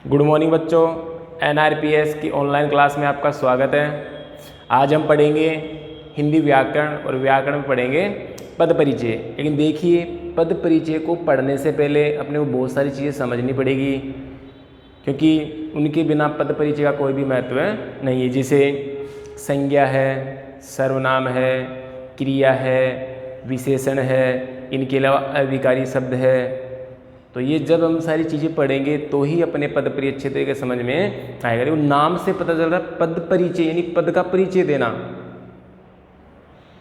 Good morning बच्चों, एनआरपीएस की online class में आपका स्वागत है। आज हम पढ़ेंगे हिंदी व्याकरण और व्याकरण में पढ़ेंगे पद परिचय। लेकिन देखिए, पद परिचय को पढ़ने से पहले अपने को बहुत सारी चीज़ें समझनी पड़ेगी, क्योंकि उनके बिना पद परिचय का कोई भी महत्व नहीं है। जैसे संज्ञा है, सर्वनाम है, क्रिया है, विशेषण है, इनके अलावा अविकारी शब्द है। तो ये जब हम सारी चीज़ें पढ़ेंगे तो ही अपने पद परिचय अच्छे तरीके समझ में आएगा। वो नाम से पता चल रहा है पद परिचय, यानी पद का परिचय देना।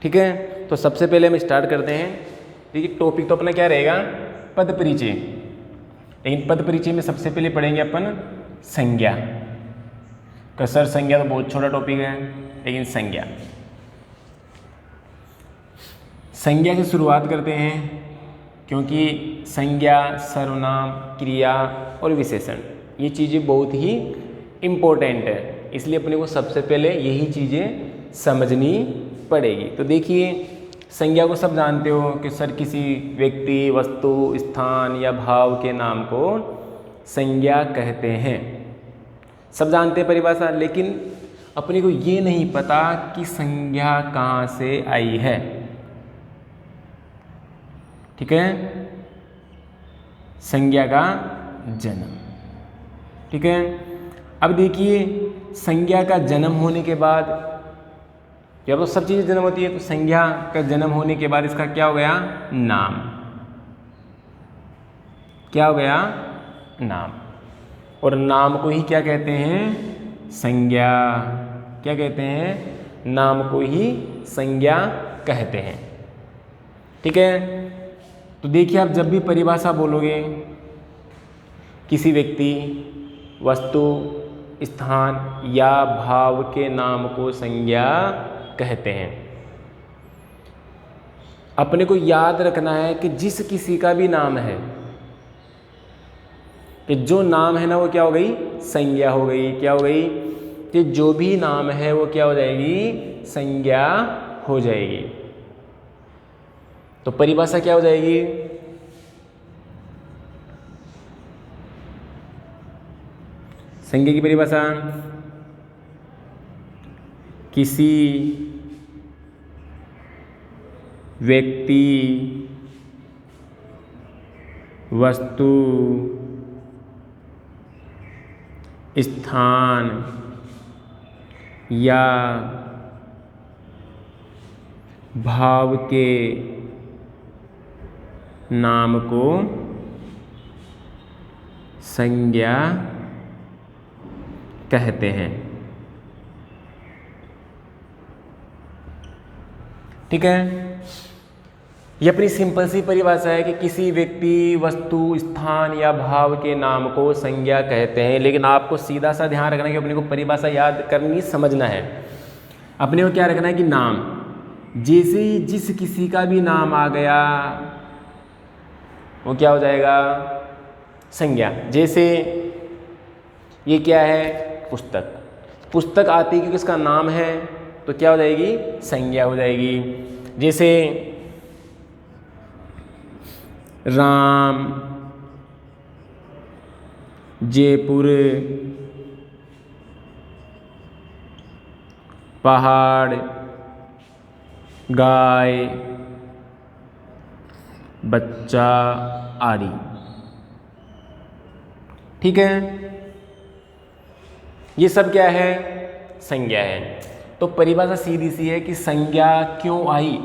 ठीक है, तो सबसे पहले हम स्टार्ट करते हैं। देखिए, टॉपिक तो अपना क्या रहेगा, पद परिचय। लेकिन पद परिचय में सबसे पहले पढ़ेंगे अपन संज्ञा। तो सर संज्ञा तो बहुत छोटा टॉपिक है, लेकिन संज्ञा से शुरुआत करते हैं, क्योंकि संज्ञा, सर्वनाम, क्रिया और विशेषण ये चीज़ें बहुत ही इम्पोर्टेंट है। इसलिए अपने को सबसे पहले यही चीज़ें समझनी पड़ेगी। तो देखिए, संज्ञा को सब जानते हो कि सर किसी व्यक्ति, वस्तु, स्थान या भाव के नाम को संज्ञा कहते हैं। सब जानते हैं परिभाषा, लेकिन अपने को ये नहीं पता कि संज्ञा कहाँ से आई है। ठीक है, संज्ञा का जन्म। ठीक है, अब देखिए, संज्ञा का जन्म होने के बाद, जब तो सब चीज़ें जन्म होती है, तो संज्ञा का जन्म होने के बाद इसका क्या हो गया, नाम। क्या हो गया, नाम। और नाम को ही क्या कहते हैं, संज्ञा। क्या कहते हैं, नाम को ही संज्ञा कहते हैं। ठीक है, तो देखिए, आप जब भी परिभाषा बोलोगे, किसी व्यक्ति, वस्तु, स्थान या भाव के नाम को संज्ञा कहते हैं। अपने को याद रखना है कि जिस किसी का भी नाम है, कि जो नाम है ना, वो क्या हो गई, संज्ञा हो गई। क्या हो गई, कि जो भी नाम है वो क्या हो जाएगी, संज्ञा हो जाएगी। तो परिभाषा क्या हो जाएगी, संज्ञा की परिभाषा, किसी व्यक्ति, वस्तु, स्थान या भाव के नाम को संज्ञा कहते हैं। ठीक है, ये अपनी सिंपल सी परिभाषा है कि किसी व्यक्ति, वस्तु, स्थान या भाव के नाम को संज्ञा कहते हैं। लेकिन आपको सीधा सा ध्यान रखना है कि अपने को परिभाषा याद करनी, समझना है। अपने को क्या रखना है कि नाम, जैसे ही जिस किसी का भी नाम आ गया वो क्या हो जाएगा, संज्ञा। जैसे ये क्या है, पुस्तक। पुस्तक आती है क्योंकि इसका नाम है, तो क्या हो जाएगी, संज्ञा हो जाएगी। जैसे राम, जयपुर, पहाड़, गाय, बच्चा आदि। ठीक है, ये सब क्या है, संज्ञा है। तो परिभाषा सीधी सी है कि संज्ञा क्यों आई,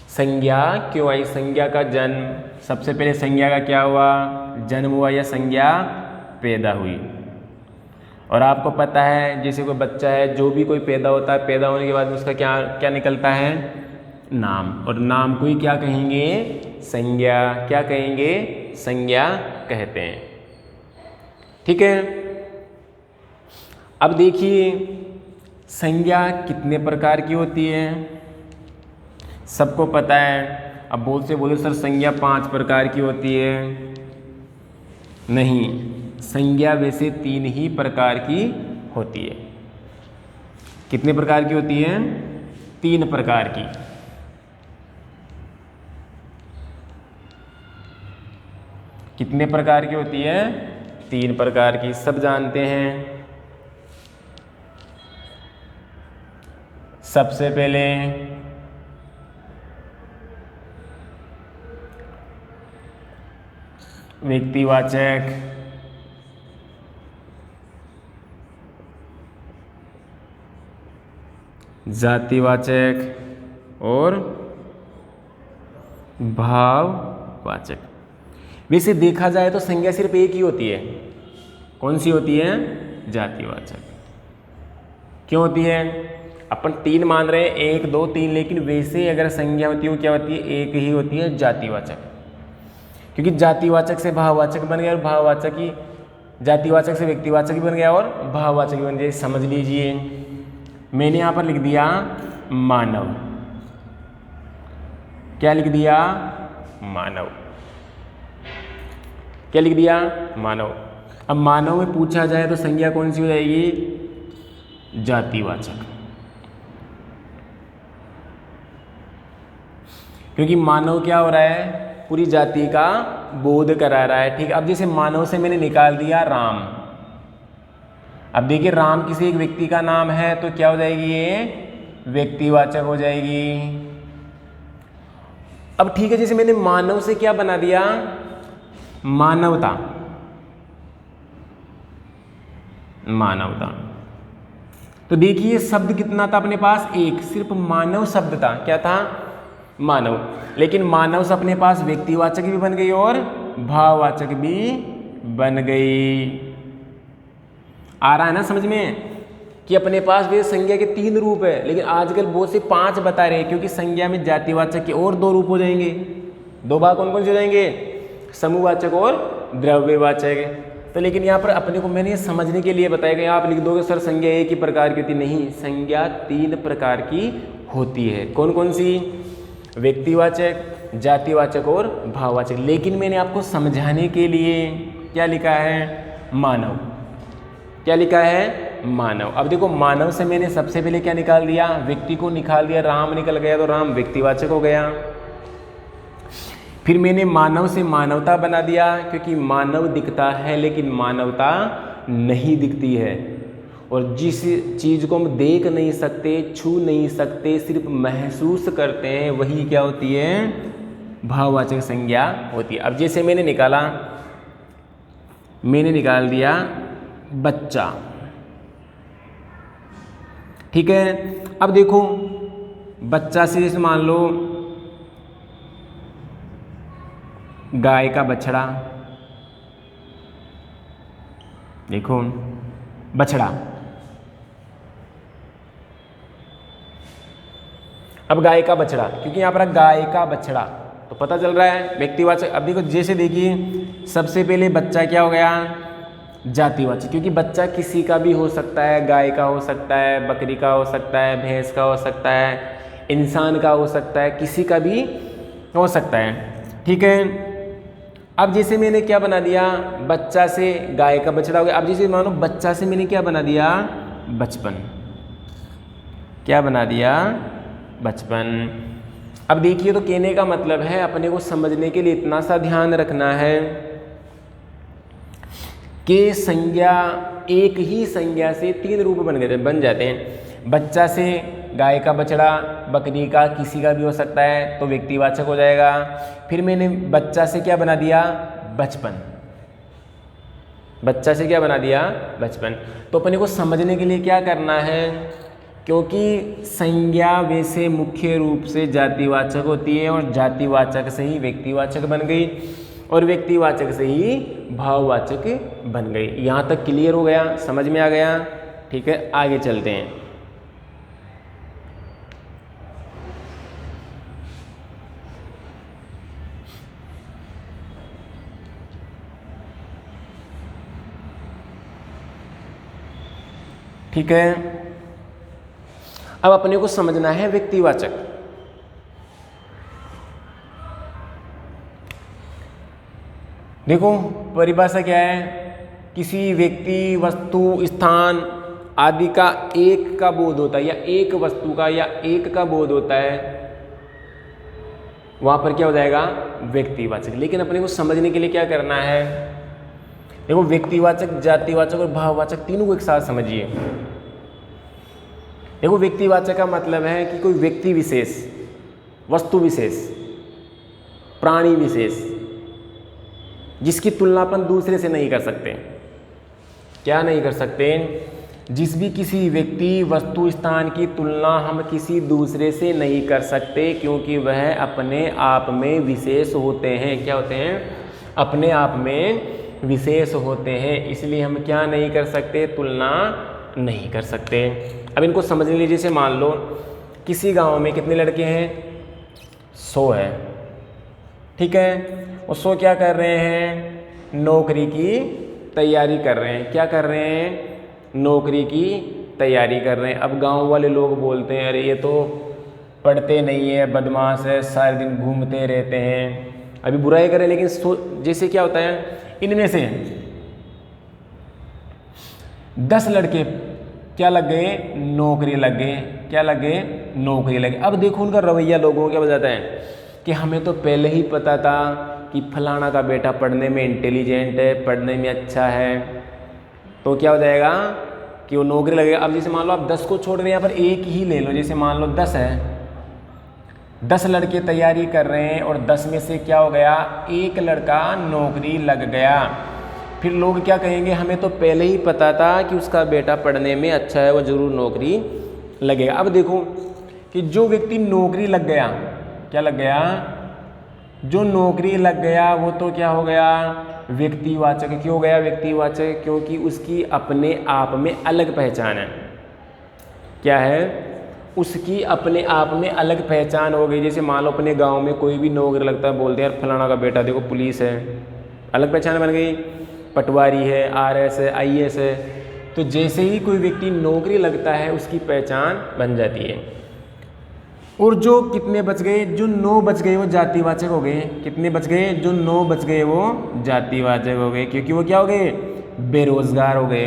संज्ञा क्यों आई। संज्ञा का जन्म, सबसे पहले संज्ञा का क्या हुआ, जन्म हुआ या संज्ञा पैदा हुई। और आपको पता है, जैसे कोई बच्चा है, जो भी कोई पैदा होता है, पैदा होने के बाद उसका क्या क्या निकलता है, नाम। और नाम को ही क्या कहेंगे, संज्ञा। क्या कहेंगे, संज्ञा कहते हैं। ठीक है, अब देखिए, संज्ञा कितने प्रकार की होती है, सबको पता है। अब बहुत से बोले सर संज्ञा 5 प्रकार की होती है। नहीं, संज्ञा वैसे 3 ही प्रकार की होती है। कितने प्रकार की होती है, 3 प्रकार की। कितने प्रकार की होती है, 3 प्रकार की सब जानते हैं। सबसे पहले व्यक्तिवाचक, जातिवाचक और भाववाचक। वैसे देखा जाए तो संज्ञा सिर्फ एक ही होती है। कौन सी होती है? जातिवाचक। क्यों होती है? अपन 3 मान रहे हैं, 1 2 3, लेकिन वैसे अगर संज्ञा होती है वो क्या होती है? एक ही होती है, जातिवाचक। क्योंकि जातिवाचक से भाववाचक बन गया और भाववाचक ही जातिवाचक से व्यक्तिवाचक भी बन गया और भाववाचक भी बन गया। समझ लीजिए, मैंने यहाँ पर लिख दिया मानव। क्या लिख दिया? मानव। क्या लिख दिया? मानव। अब मानव में पूछा जाए तो संज्ञा कौन सी हो जाएगी? जातिवाचक। क्योंकि मानव क्या हो रहा है? पूरी जाति का बोध करा रहा है। ठीक। अब जैसे मानव से मैंने निकाल दिया राम। अब देखिए, राम किसी एक व्यक्ति का नाम है तो क्या हो जाएगी? ये व्यक्तिवाचक हो जाएगी। अब ठीक है, जैसे मैंने मानव से क्या बना दिया? मानवता। मानवता। तो देखिए शब्द कितना था अपने पास? एक। सिर्फ मानव शब्द था। क्या था? मानव। लेकिन मानव से अपने पास व्यक्तिवाचक भी बन गई और भाववाचक भी बन गई। आ रहा है ना समझ में कि अपने पास भी संज्ञा के 3 रूप है, लेकिन आजकल बहुत से 5 बता रहे हैं, क्योंकि संज्ञा में जातिवाचक के और 2 रूप हो जाएंगे। 2 भाग कौन कौन से हो जाएंगे? समूहवाचक और द्रव्यवाचक। तो लेकिन यहाँ पर अपने को मैंने समझने के लिए बताया गया। आप लिख दोगे सर संज्ञा एक ही प्रकार की होती? नहीं, संज्ञा 3 प्रकार की होती है। कौन कौन सी? व्यक्तिवाचक, जातिवाचक और भाववाचक। लेकिन मैंने आपको समझाने के लिए क्या लिखा है? मानव। क्या लिखा है? मानव। अब देखो, मानव से मैंने सबसे पहले क्या निकाल दिया? व्यक्ति को निकाल दिया। राम निकल गया तो राम व्यक्तिवाचक हो गया। फिर मैंने मानव से मानवता बना दिया, क्योंकि मानव दिखता है लेकिन मानवता नहीं दिखती है। और जिस चीज़ को हम देख नहीं सकते, छू नहीं सकते, सिर्फ महसूस करते हैं, वही क्या होती है? भाववाचक संज्ञा होती है। अब जैसे मैंने निकाल दिया बच्चा। ठीक है। अब देखो, बच्चा से जैसे मान लो गाय का बछड़ा। देखो, बछड़ा। अब गाय का बछड़ा, क्योंकि यहाँ पर गाय का बछड़ा तो पता चल रहा है व्यक्तिवाचक। अब देखो, जैसे देखिए सबसे पहले बच्चा क्या हो गया? जातिवाचक, क्योंकि बच्चा किसी का भी हो सकता है। गाय का हो सकता है, बकरी का हो सकता है, भैंस का हो सकता है, इंसान का हो सकता है, किसी का भी हो सकता है। ठीक है। अब जैसे मैंने क्या बना दिया? बच्चा से गाय का बछड़ा हो गया। अब जैसे मानो बच्चा से मैंने क्या बना दिया? बचपन। क्या बना दिया? बचपन। अब देखिए, तो कहने का मतलब है, अपने को समझने के लिए इतना सा ध्यान रखना है कि संज्ञा, एक ही संज्ञा से 3 रूप बन जाते हैं। बच्चा से गाय का बछड़ा, बकरी का किसी का भी हो सकता है तो व्यक्तिवाचक हो जाएगा। फिर मैंने बच्चा से क्या बना दिया? बचपन। बच्चा से क्या बना दिया? बचपन। तो अपने को समझने के लिए क्या करना है? क्योंकि संज्ञा वैसे मुख्य रूप से जातिवाचक होती है और जातिवाचक से ही व्यक्तिवाचक बन गई और व्यक्तिवाचक से ही भाववाचक बन गई। यहाँ तक क्लियर हो गया? समझ में आ गया? ठीक है, आगे चलते हैं। ठीक है। अब अपने को समझना है व्यक्तिवाचक। देखो, परिभाषा क्या है? किसी व्यक्ति, वस्तु, स्थान आदि का एक का बोध होता है, या एक वस्तु का या एक का बोध होता है, वहां पर क्या हो जाएगा? व्यक्तिवाचक। लेकिन अपने को समझने के लिए क्या करना है? देखो व्यक्तिवाचक, जातिवाचक और भाववाचक तीनों को एक साथ समझिए। देखो व्यक्तिवाचक का मतलब है कि कोई व्यक्ति विशेष, वस्तु विशेष, प्राणी विशेष जिसकी तुलना अपन दूसरे से नहीं कर सकते। क्या नहीं कर सकते? जिस भी किसी व्यक्ति, वस्तु, स्थान की तुलना हम किसी दूसरे से नहीं कर सकते, क्योंकि वह अपने आप में विशेष होते हैं। क्या होते हैं? अपने आप में विशेष होते हैं, इसलिए हम क्या नहीं कर सकते? तुलना नहीं कर सकते। अब इनको समझ लीजिए। जैसे मान लो किसी गांव में कितने लड़के हैं? 100 है, ठीक है। और 100 क्या कर रहे हैं? नौकरी की तैयारी कर रहे हैं। क्या कर रहे हैं? नौकरी की तैयारी कर रहे हैं। अब गांव वाले लोग बोलते हैं अरे ये तो पढ़ते नहीं है, बदमाश है, सारे दिन घूमते रहते हैं। अभी बुराई करें, लेकिन जैसे क्या होता है, इनमें से 10 लड़के क्या लग गए? नौकरी लग गए। क्या लग गए? नौकरी लग गए। अब देखो उनका रवैया लोगों को क्या बताता है कि हमें तो पहले ही पता था कि फलाना का बेटा पढ़ने में इंटेलिजेंट है, पढ़ने में अच्छा है, तो क्या हो जाएगा कि वो नौकरी लगेगा। अब जैसे मान लो आप 10 को छोड़ रहे हैं, यहाँ पर एक ही ले लो। जैसे मान लो 10 है, 10 लड़के तैयारी कर रहे हैं और 10 में से क्या हो गया? एक लड़का नौकरी लग गया। फिर लोग क्या कहेंगे? हमें तो पहले ही पता था कि उसका बेटा पढ़ने में अच्छा है, वो जरूर नौकरी लगेगा। अब देखो कि जो व्यक्ति नौकरी लग गया, क्या लग गया? जो नौकरी लग गया वो तो क्या हो गया? व्यक्तिवाचक। क्यों हो गया व्यक्तिवाचक? क्योंकि उसकी अपने आप में अलग पहचान है। क्या है? उसकी अपने आप में अलग पहचान हो गई। जैसे मान लो अपने गांव में कोई भी नौकरी लगता है, बोलते हैं यार फलाना का बेटा देखो पुलिस है, अलग पहचान बन गई। पटवारी है, RS है, IAS है। तो जैसे ही कोई व्यक्ति नौकरी लगता है उसकी पहचान बन जाती है। और जो कितने बच गए? जो 9 बच गए वो जातिवाचक हो गए। कितने बच गए? जो 9 बच गए वो जातिवाचक हो गए, क्योंकि वो क्या हो गए? बेरोजगार हो गए।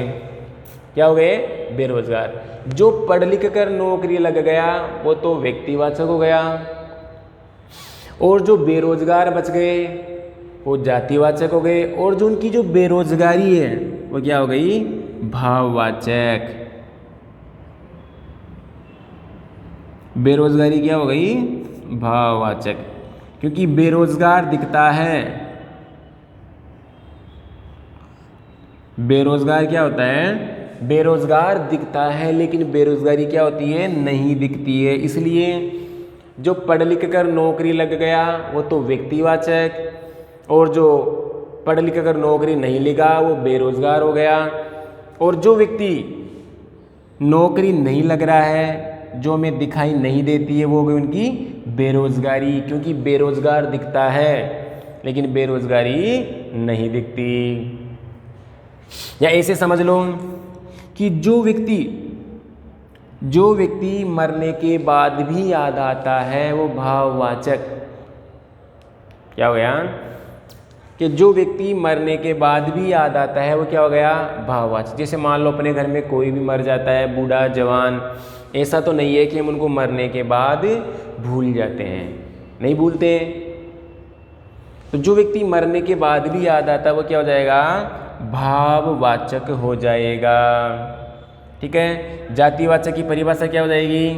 क्या हो गए? बेरोजगार। जो पढ़ लिख कर नौकरी लग गया वो तो व्यक्तिवाचक हो गया, और जो बेरोजगार बच गए वो जातिवाचक हो गए, और जो उनकी जो बेरोजगारी है वो क्या हो गई? भाववाचक। बेरोजगारी क्या हो गई? भाववाचक। क्योंकि बेरोजगार दिखता है, बेरोजगार क्या होता है? बेरोजगार दिखता है, लेकिन बेरोजगारी क्या होती है? नहीं दिखती है। इसलिए जो पढ़ लिख कर नौकरी लग गया वो तो व्यक्तिवाचक, और जो पढ़ लिख कर नौकरी नहीं लगा वो बेरोजगार हो गया। और जो व्यक्ति नौकरी नहीं लग रहा है, जो हमें दिखाई नहीं देती है, वो हो गई उनकी बेरोजगारी, क्योंकि बेरोजगार दिखता है लेकिन बेरोजगारी नहीं दिखती। या ऐसे समझ लो कि जो व्यक्ति मरने के बाद भी याद आता है वो भाववाचक। क्या हो गया? कि जो व्यक्ति मरने के बाद भी याद आता है वो क्या हो गया? भाववाचक। जैसे मान लो अपने घर में कोई भी मर जाता है, बूढ़ा जवान, ऐसा तो नहीं है कि हम उनको मरने के बाद भूल जाते हैं, नहीं भूलते। तो जो व्यक्ति मरने के बाद भी याद आता है वो क्या हो जाएगा? भाववाचक हो जाएगा। ठीक है। जातिवाचक की परिभाषा क्या हो जाएगी?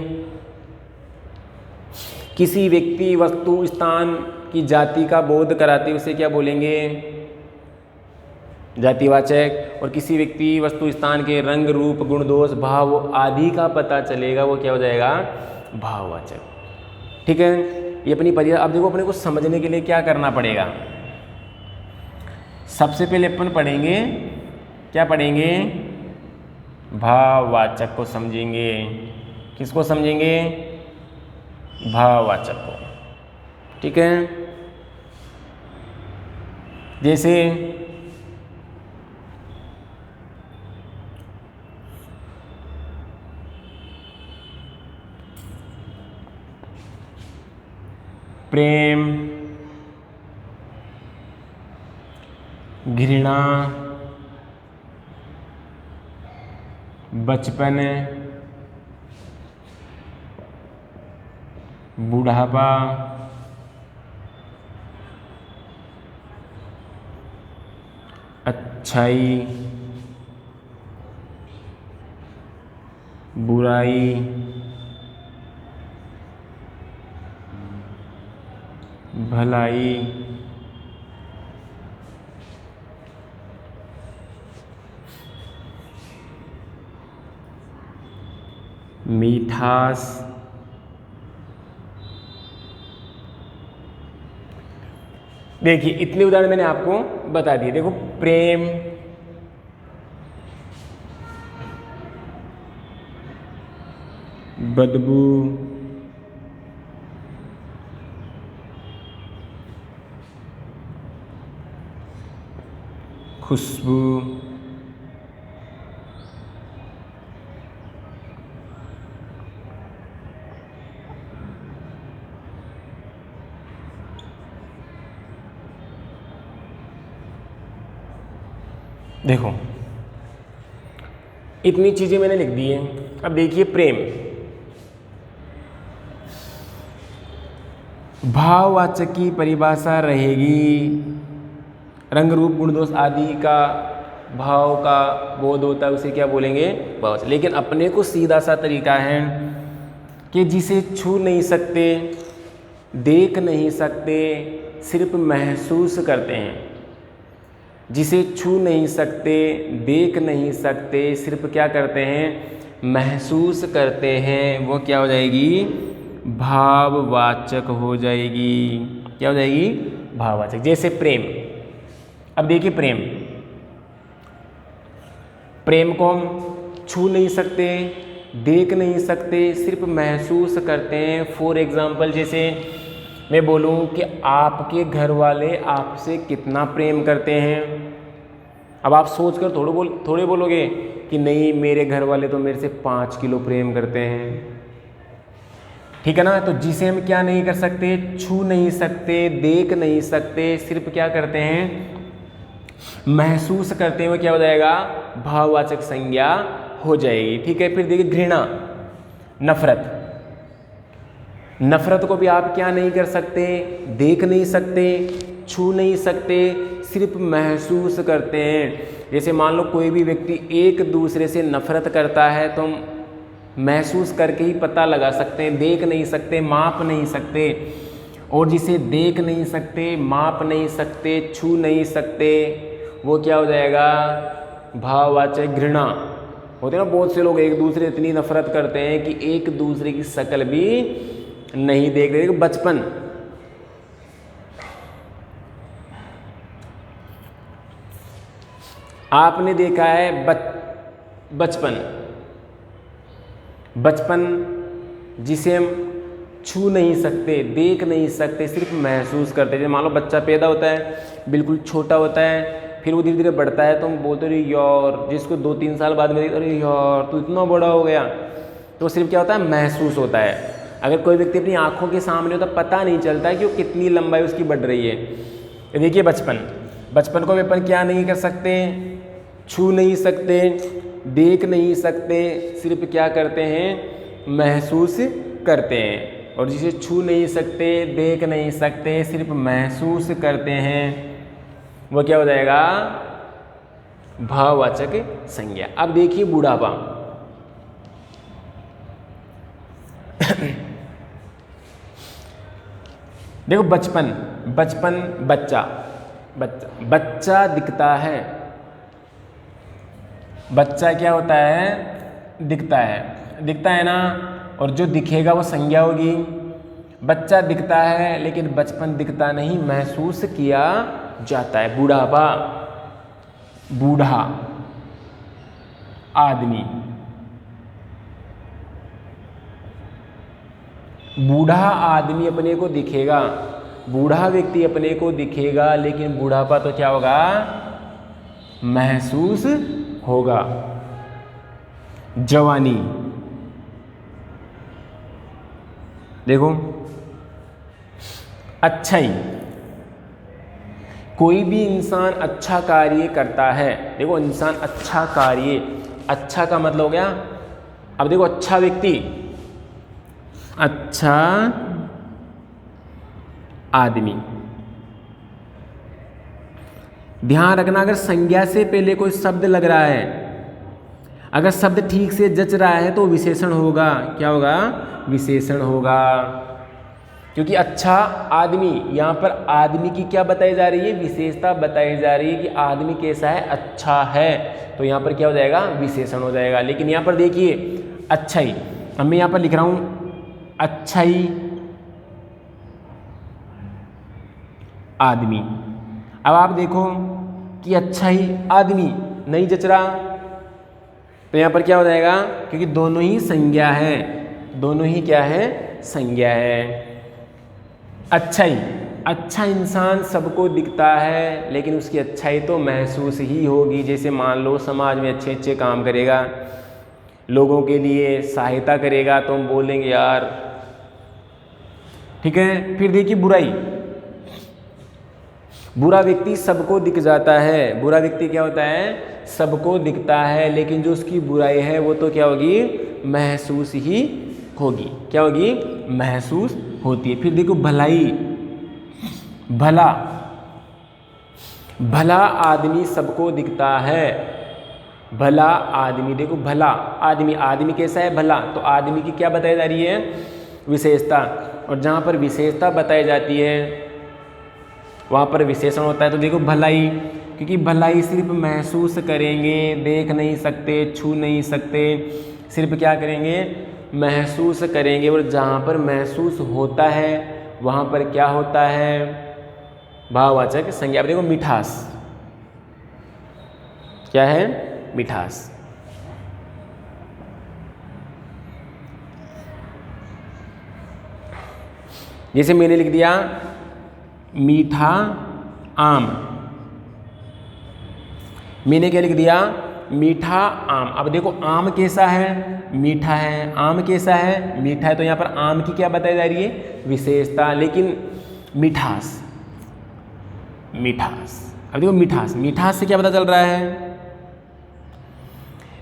किसी व्यक्ति, वस्तु, स्थान की जाति का बोध कराते उसे क्या बोलेंगे? जातिवाचक। और किसी व्यक्ति, वस्तु, स्थान के रंग, रूप, गुण, दोष, भाव आदि का पता चलेगा वो क्या हो जाएगा? भाववाचक। ठीक है। ये अपनी परिभाषा। अब देखो अपने को समझने के लिए क्या करना पड़ेगा। सबसे पहले अपन पढ़ेंगे, क्या पढ़ेंगे? भाववाचक को समझेंगे। किसको समझेंगे? भाववाचक को। ठीक है। जैसे प्रेम, घृणा, बचपन, बुढ़ापा, अच्छाई, बुराई, भलाई, मिठास, देखिए इतने उदाहरण मैंने आपको बता दिए। देखो प्रेम, बदबू, खुशबू, देखो इतनी चीजें मैंने लिख दी हैं। अब देखिए प्रेम, भाववाचक की परिभाषा रहेगी रंग रूप गुण दोष आदि का भाव का बोध होता है, उसे क्या बोलेंगे, भाववाचक। लेकिन अपने को सीधा सा तरीका है कि जिसे छू नहीं सकते, देख नहीं सकते, सिर्फ महसूस करते हैं। जिसे छू नहीं सकते, देख नहीं सकते, सिर्फ क्या करते हैं, महसूस करते हैं, वो क्या हो जाएगी, भाववाचक हो जाएगी। क्या हो जाएगी, भाववाचक। जैसे प्रेम, अब देखिए प्रेम, प्रेम को हम छू नहीं सकते, देख नहीं सकते, सिर्फ महसूस करते हैं। फॉर एग्जाम्पल, जैसे मैं बोलूं कि आपके घर वाले आपसे कितना प्रेम करते हैं। अब आप सोचकर थोड़े बोलोगे कि नहीं मेरे घर वाले तो मेरे से 5 किलो प्रेम करते हैं, ठीक है ना। तो जिसे हम क्या नहीं कर सकते, छू नहीं सकते, देख नहीं सकते, सिर्फ क्या करते हैं, महसूस करते हैं, वो क्या हो जाएगा, भाववाचक संज्ञा हो जाएगी। ठीक है। फिर देखिए घृणा, नफरत। नफरत को भी आप क्या नहीं कर सकते, देख नहीं सकते, छू नहीं सकते, सिर्फ महसूस करते हैं। जैसे मान लो कोई भी व्यक्ति एक दूसरे से नफरत करता है तो हम महसूस करके ही पता लगा सकते हैं, देख नहीं सकते, माप नहीं सकते। और जिसे देख नहीं सकते, माप नहीं सकते, छू नहीं सकते, वो क्या हो जाएगा, भाववाचक घृणा। होते ना बहुत से लोग एक दूसरे इतनी नफरत करते हैं कि एक दूसरे की शक्ल भी नहीं देख रहे। बचपन, आपने देखा है बचपन जिसे हम छू नहीं सकते, देख नहीं सकते, सिर्फ महसूस करते हैं। मान लो बच्चा पैदा होता है, बिल्कुल छोटा होता है, फिर वो धीरे धीरे बढ़ता है, तो हम बोलते रहे यार, जिसको 2-3 साल बाद में अरे यार तू इतना बड़ा हो गया, तो सिर्फ क्या होता है, महसूस होता है। अगर कोई व्यक्ति अपनी आंखों के सामने होता, पता नहीं चलता है कि वो कितनी लंबाई उसकी बढ़ रही है। देखिए बचपन को अपन क्या नहीं कर सकते, छू नहीं सकते, देख नहीं सकते, सिर्फ क्या करते हैं, महसूस करते हैं। और जिसे छू नहीं सकते, देख नहीं सकते, सिर्फ महसूस करते हैं, वो क्या हो जाएगा, भाववाचक संज्ञा। अब देखिए बुढ़ापा, देखो बचपन बच्चा दिखता है, बच्चा क्या होता है, दिखता है ना। और जो दिखेगा वो संज्ञा होगी। बच्चा दिखता है लेकिन बचपन दिखता नहीं, महसूस किया जाता है। बुढ़ापा, बूढ़ा आदमी, बूढ़ा आदमी अपने को दिखेगा, बूढ़ा व्यक्ति अपने को दिखेगा, लेकिन बुढ़ापा तो क्या होगा, महसूस होगा। जवानी, देखो अच्छाई, कोई भी इंसान अच्छा कार्य करता है। देखो इंसान अच्छा कार्य, अच्छा का मतलब हो गया, अब देखो अच्छा व्यक्ति, अच्छा आदमी, ध्यान रखना, अगर संज्ञा से पहले कोई शब्द लग रहा है, अगर शब्द ठीक से जच रहा है तो विशेषण होगा। क्या होगा? विशेषण होगा। क्योंकि अच्छा आदमी, यहाँ पर आदमी की क्या बताई जा रही है? विशेषता बताई जा रही है कि आदमी कैसा है? अच्छा है। तो यहाँ पर क्या हो जाएगा? विशेषण हो जाएगा। लेकिन यहाँ पर देखिए अच्छाई, अब मैं यहाँ पर लिख रहा हूँ अच्छाई आदमी। अब आप देखो कि अच्छाई आदमी नहीं जच रहा, तो यहाँ पर क्या हो जाएगा? क्योंकि दोनों ही संज्ञा है, दोनों ही क्या है? संज्ञा है। अच्छाई, अच्छा इंसान सबको दिखता है, लेकिन उसकी अच्छाई तो महसूस ही होगी। जैसे मान लो समाज में अच्छे अच्छे काम करेगा, लोगों के लिए सहायता करेगा, तो हम बोलेंगे यार ठीक है। फिर देखिए बुराई, बुरा व्यक्ति सबको दिख जाता है। बुरा व्यक्ति क्या होता है? सबको दिखता है, लेकिन जो उसकी बुराई है वो तो क्या होगी? महसूस ही होगी। क्या होगी? महसूस होती है। फिर देखो भलाई, भला, भला आदमी सबको दिखता है। भला आदमी, देखो भला आदमी, आदमी कैसा है? भला। तो आदमी की क्या बताई जा रही है? विशेषता। और जहाँ पर विशेषता बताई जाती है वहाँ पर विशेषण होता है। तो देखो भलाई, क्योंकि भलाई सिर्फ महसूस करेंगे, देख नहीं सकते, छू नहीं सकते, सिर्फ क्या करेंगे? महसूस करेंगे। और जहाँ पर महसूस होता है वहाँ पर क्या होता है? भाववाचक संज्ञा। अब देखो मिठास, क्या है? मिठास। जैसे मैंने लिख दिया मीठा आम, मैंने क्या लिख दिया? मीठा आम। अब देखो आम कैसा है? मीठा है। आम कैसा है? मीठा है। तो यहाँ पर आम की क्या बताई जा रही है? विशेषता। लेकिन मिठास, मिठास, अब देखो मिठास, मिठास से क्या पता चल रहा है?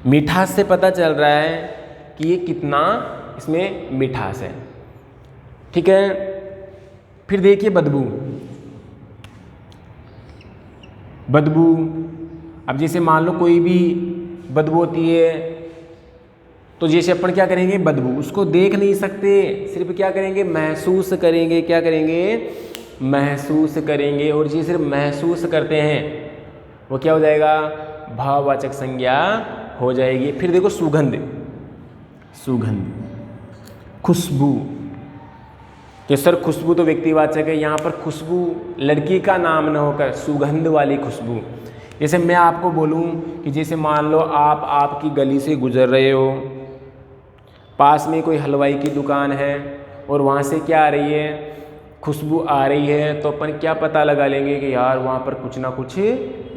मिठास से पता चल रहा है कि ये कितना इसमें मिठास है। ठीक है। फिर देखिए बदबू, बदबू, अब जैसे मान लो कोई भी बदबू होती है, तो जैसे अपन क्या करेंगे? बदबू, उसको देख नहीं सकते, सिर्फ क्या करेंगे? महसूस करेंगे। क्या करेंगे? महसूस करेंगे। और जिसे सिर्फ महसूस करते हैं वो क्या हो जाएगा? भाववाचक संज्ञा हो जाएगी। फिर देखो सुगंध, सुगंध, खुशबू, कि सर खुशबू तो व्यक्तिवाचक है, यहाँ पर खुशबू लड़की का नाम न होकर सुगंध वाली खुशबू। जैसे मैं आपको बोलूँ कि जैसे मान लो आप आपकी गली से गुजर रहे हो, पास में कोई हलवाई की दुकान है और वहाँ से क्या आ रही है? खुशबू आ रही है, तो अपन क्या पता लगा लेंगे कि यार वहाँ पर कुछ ना कुछ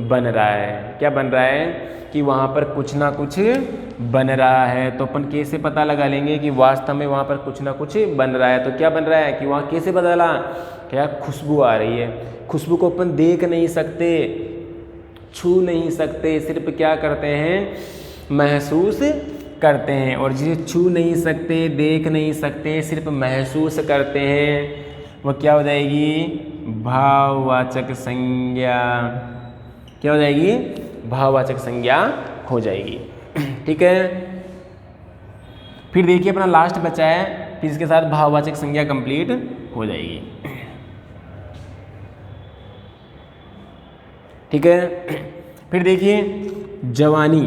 बन रहा है। क्या बन रहा है? कि वहाँ पर कुछ ना कुछ बन रहा है। तो अपन कैसे पता लगा लेंगे कि वास्तव में वहाँ पर कुछ ना कुछ बन रहा है? तो क्या बन रहा है कि वहाँ कैसे पता लगा कि यार खुशबू आ रही है। खुशबू को अपन देख नहीं सकते, छू नहीं सकते, सिर्फ क्या करते हैं? महसूस करते हैं। और जिसे छू नहीं सकते, देख नहीं सकते, सिर्फ महसूस करते हैं, वो क्या हो जाएगी? भाववाचक संज्ञा। क्या हो जाएगी? भाववाचक संज्ञा हो जाएगी। ठीक है। फिर देखिए अपना लास्ट बचा है, फिर इसके साथ भाववाचक संज्ञा कंप्लीट हो जाएगी। ठीक है। फिर देखिए जवानी,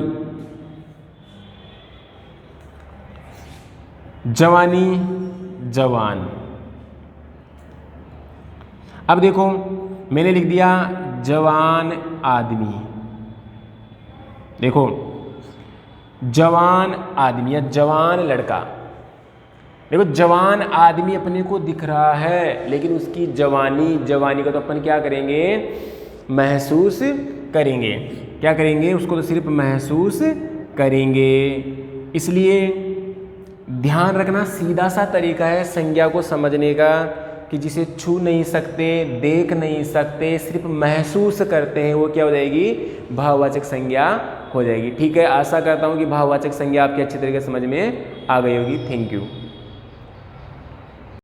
जवानी, जवान। अब देखो मैंने लिख दिया जवान आदमी। देखो जवान आदमी या जवान लड़का, देखो जवान आदमी अपने को दिख रहा है, लेकिन उसकी जवानी, जवानी का तो अपन क्या करेंगे? महसूस करेंगे। क्या करेंगे? उसको तो सिर्फ महसूस करेंगे। इसलिए ध्यान रखना, सीधा सा तरीका है संज्ञा को समझने का कि जिसे छू नहीं सकते, देख नहीं सकते, सिर्फ महसूस करते हैं, वो क्या हो जाएगी? भाववाचक संज्ञा हो जाएगी। ठीक है। आशा करता हूँ कि भाववाचक संज्ञा आपकी अच्छी तरीके से समझ में आ गई होगी। Thank you.